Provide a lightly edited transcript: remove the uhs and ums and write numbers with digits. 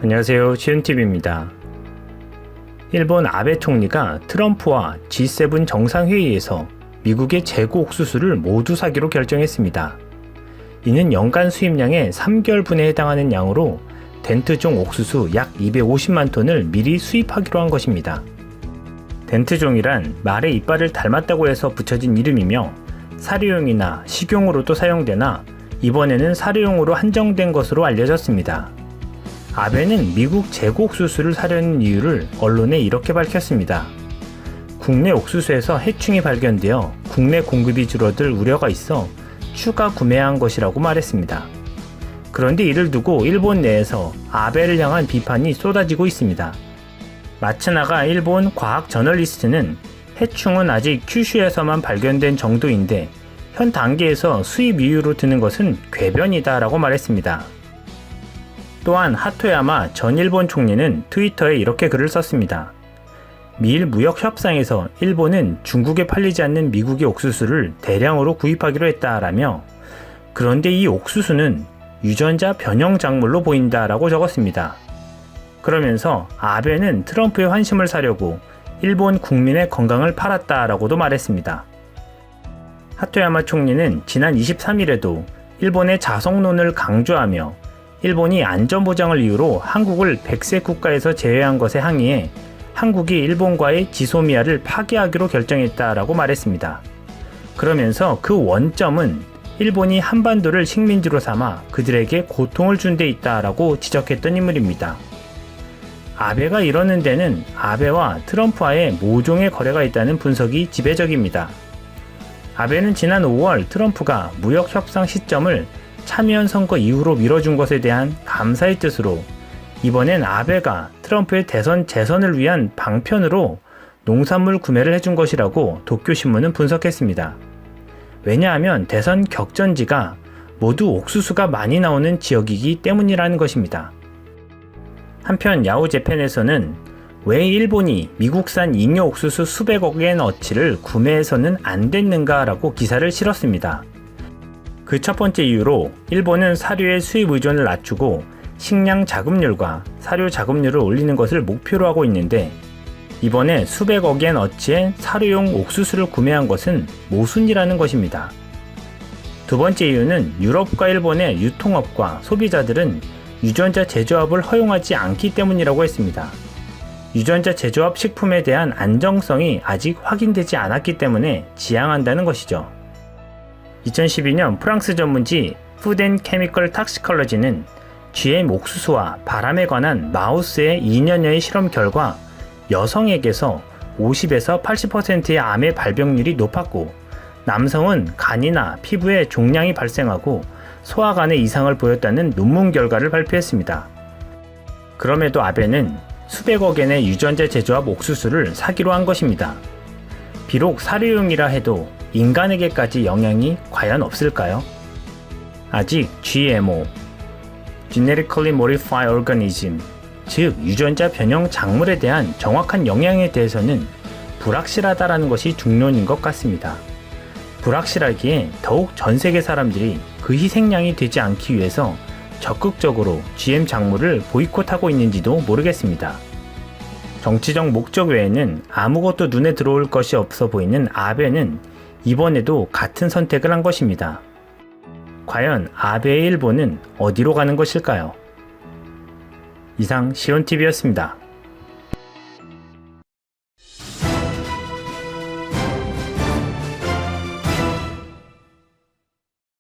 안녕하세요, 시은TV입니다. 일본 아베 총리가 트럼프와 G7 정상회의에서 미국의 재고 옥수수를 모두 사기로 결정했습니다. 이는 연간 수입량의 3개월분에 해당하는 양으로 덴트종 옥수수 약 250만 톤을 미리 수입하기로 한 것입니다. 덴트종이란 말의 이빨을 닮았다고 해서 붙여진 이름이며 사료용이나 식용으로도 사용되나 이번에는 사료용으로 한정된 것으로 알려졌습니다. 아베는 미국 재고 옥수수를 사려는 이유를 언론에 이렇게 밝혔습니다. 국내 옥수수에서 해충이 발견되어 국내 공급이 줄어들 우려가 있어 추가 구매한 것이라고 말했습니다. 그런데 이를 두고 일본 내에서 아베를 향한 비판이 쏟아지고 있습니다. 마츠나가 일본 과학 저널리스트는 해충은 아직 큐슈에서만 발견된 정도인데 현 단계에서 수입 이유로 드는 것은 궤변이다 라고 말했습니다. 또한 하토야마 전 일본 총리는 트위터에 이렇게 글을 썼습니다. 미일 무역 협상에서 일본은 중국에 팔리지 않는 미국의 옥수수를 대량으로 구입하기로 했다라며 그런데 이 옥수수는 유전자 변형 작물로 보인다라고 적었습니다. 그러면서 아베는 트럼프의 환심을 사려고 일본 국민의 건강을 팔았다라고도 말했습니다. 하토야마 총리는 지난 23일에도 일본의 자성론을 강조하며 일본이 안전보장을 이유로 한국을 백색 국가에서 제외한 것에 항의해 한국이 일본과의 지소미아를 파기하기로 결정했다라고 말했습니다. 그러면서 그 원점은 일본이 한반도를 식민지로 삼아 그들에게 고통을 준 데 있다라고 지적했던 인물입니다. 아베가 이러는 데는 아베와 트럼프와의 모종의 거래가 있다는 분석이 지배적입니다. 아베는 지난 5월 트럼프가 무역 협상 시점을 참여연 선거 이후로 미뤄준 것에 대한 감사의 뜻으로 이번엔 아베가 트럼프의 대선 재선을 위한 방편으로 농산물 구매를 해준 것이라고 도쿄신문은 분석했습니다. 왜냐하면 대선 격전지가 모두 옥수수가 많이 나오는 지역이기 때문이라는 것입니다. 한편 야후재팬에서는 왜 일본이 미국산 잉여 옥수수 수백억 엔 어치를 구매해서는 안 됐는가 라고 기사를 실었습니다. 그 첫 번째 이유로 일본은 사료의 수입 의존을 낮추고 식량 자급률과 사료 자급률을 올리는 것을 목표로 하고 있는데 이번에 수백억 엔 어치의 사료용 옥수수를 구매한 것은 모순이라는 것입니다. 두 번째 이유는 유럽과 일본의 유통업과 소비자들은 유전자 제조업을 허용하지 않기 때문이라고 했습니다. 유전자 제조업 식품에 대한 안정성이 아직 확인되지 않았기 때문에 지양한다는 것이죠. 2012년 프랑스 전문지 Food and Chemical Toxicology는 GM 옥수수와 바람에 관한 마우스의 2년여의 실험 결과 여성에게서 50에서 80%의 암의 발병률이 높았고 남성은 간이나 피부에 종양이 발생하고 소화관에 이상을 보였다는 논문 결과를 발표했습니다. 그럼에도 아베는 수백억 엔의 유전자 제조업 옥수수를 사기로 한 것입니다. 비록 사료용이라 해도 인간에게까지 영향이 과연 없을까요? 아직 GMO, Genetically Modified Organism, 즉 유전자 변형 작물에 대한 정확한 영향에 대해서는 불확실하다라는 것이 중론인 것 같습니다. 불확실하기에 더욱 전 세계 사람들이 그 희생양이 되지 않기 위해서 적극적으로 GM 작물을 보이콧하고 있는지도 모르겠습니다. 정치적 목적 외에는 아무것도 눈에 들어올 것이 없어 보이는 아베는 이번에도 같은 선택을 한 것입니다. 과연 아베의 일본은 어디로 가는 것일까요? 이상 시온TV였습니다.